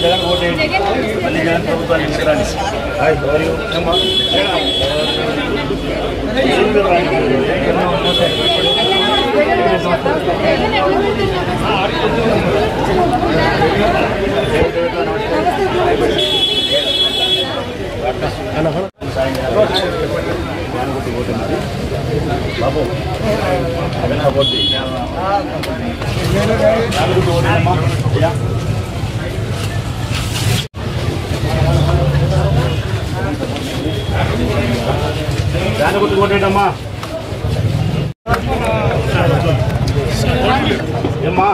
జగన్ ఓటేయండి, మళ్ళీ జగన్ ప్రభుత్వాన్ని ఎన్నికరాని. బాబు జగన్ ఓటు ఓటేనమ్మా. దాని గురించి ఓటేటమ్మా. ఏమ్మా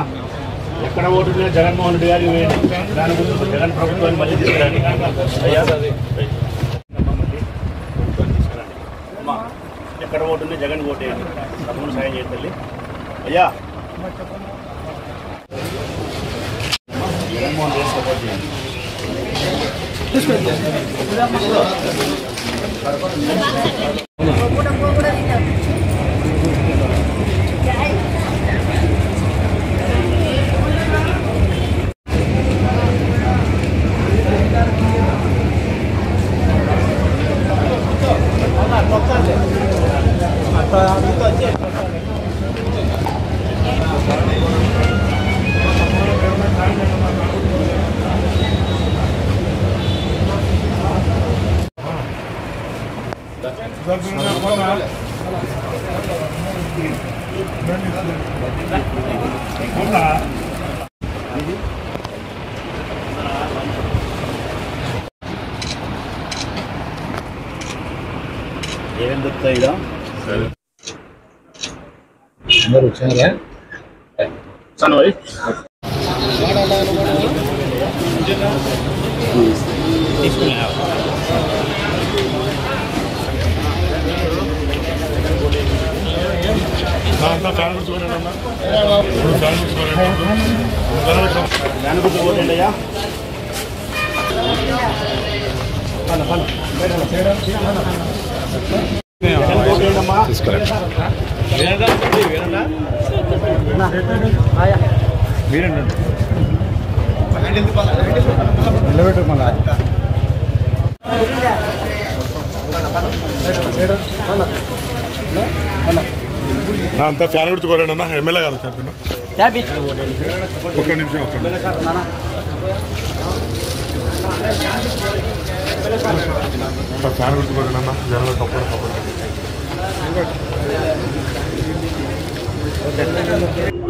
ఎక్కడ ఓటు జగన్మోహన్ రెడ్డి గారికి వేయండి. దాని గురించి జగన్ ప్రభుత్వాన్ని మళ్ళీ తీసుకురండి. అయ్యా అమ్మా ఎక్కడ ఓటు జగన్ ఓటేయండి. తప్పకుండా సాయం చేయండి తల్లి. అయ్యా జగన్మోహన్ రెడ్డి సపోర్ట్ చేయండి. ఏం దొరుకుతాయి అందరూ వచ్చారా సన్నోయ్ తీసుకున్నా ఓటేండయ్యా. అంతా ఫ్యాన్ పెట్టుకోలేండి అన్న. ఎమ్మెల్యే గారు చెప్పండి. ఒక్క నిమిషం ఫ్యాన్ పెట్టుకోలేండి అన్న. జనాలు తప్పదు.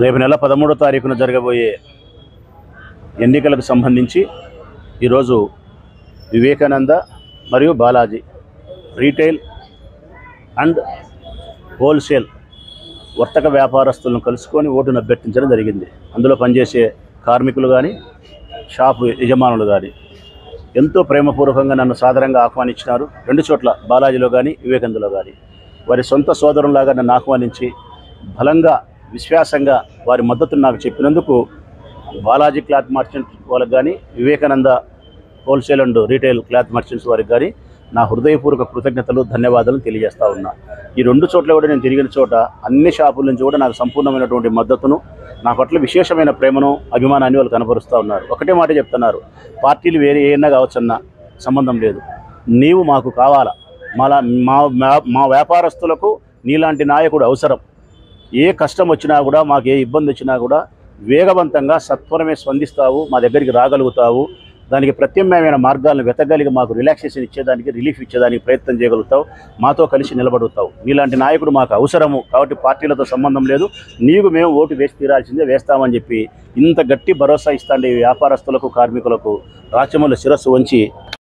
రేపు నెల 13వ తారీఖున జరగబోయే ఎన్నికలకు సంబంధించి ఈరోజు వివేకానంద మరియు బాలాజీ రీటైల్ అండ్ హోల్సేల్ వర్తక వ్యాపారస్తులను కలుసుకొని ఓటును అభ్యర్థించడం జరిగింది. అందులో పనిచేసే కార్మికులు కానీ షాపు యజమానులు కానీ ఎంతో ప్రేమపూర్వకంగా నన్ను సాదరంగా ఆహ్వానించినారు. రెండు చోట్ల బాలాజీలో కానీ వివేకానందలో కానీ వారి సొంత సోదరులాగా నన్ను ఆహ్వానించి బలంగా విశ్వాసంగా వారి మద్దతును నాకు చెప్పినందుకు బాలాజీ క్లాత్ మర్చెంట్ వాళ్ళకి కానీ Vivekananda wholesale and retail cloth merchants వారికి కానీ నా హృదయపూర్వక కృతజ్ఞతలు ధన్యవాదాలు తెలియజేస్తా ఉన్నా. ఈ రెండు చోట్ల కూడా నేను తిరిగిన చోట అన్ని షాపుల నుంచి కూడా నాకు సంపూర్ణమైనటువంటి మద్దతును, నా పట్ల విశేషమైన ప్రేమను అభిమానాన్ని వాళ్ళు కనబరుస్తూ ఉన్నారు. ఒకటే మాట చెప్తున్నారు, పార్టీలు వేరే ఏమైనా కావచ్చన్న సంబంధం లేదు, నీవు మాకు కావాలా, మా వ్యాపారస్తులకు నీలాంటి నాయకుడు అవసరం. ఏ కష్టం వచ్చినా కూడా మాకు ఏ ఇబ్బంది వచ్చినా కూడా వేగవంతంగా సత్వరమే స్పందిస్తావు, మా దగ్గరికి రాగలుగుతావు, దానికి ప్రత్యామ్నాయమైన మార్గాలను వెతకగలిగి మాకు రిలాక్సేషన్ ఇచ్చేదానికి, రిలీఫ్ ఇచ్చేదానికి ప్రయత్నం చేయగలుగుతావు, మాతో కలిసి నిలబడుతావు. నీలాంటి నాయకుడు మాకు అవసరము. కాబట్టి పార్టీలతో సంబంధం లేదు, నీకు మేము ఓటు వేసి తీరాల్సిందే, వేస్తామని చెప్పి ఇంత గట్టి భరోసా ఇస్తాండి వ్యాపారస్తులకు, కార్మికులకు రాచమల్లి శిరస్సు వంచి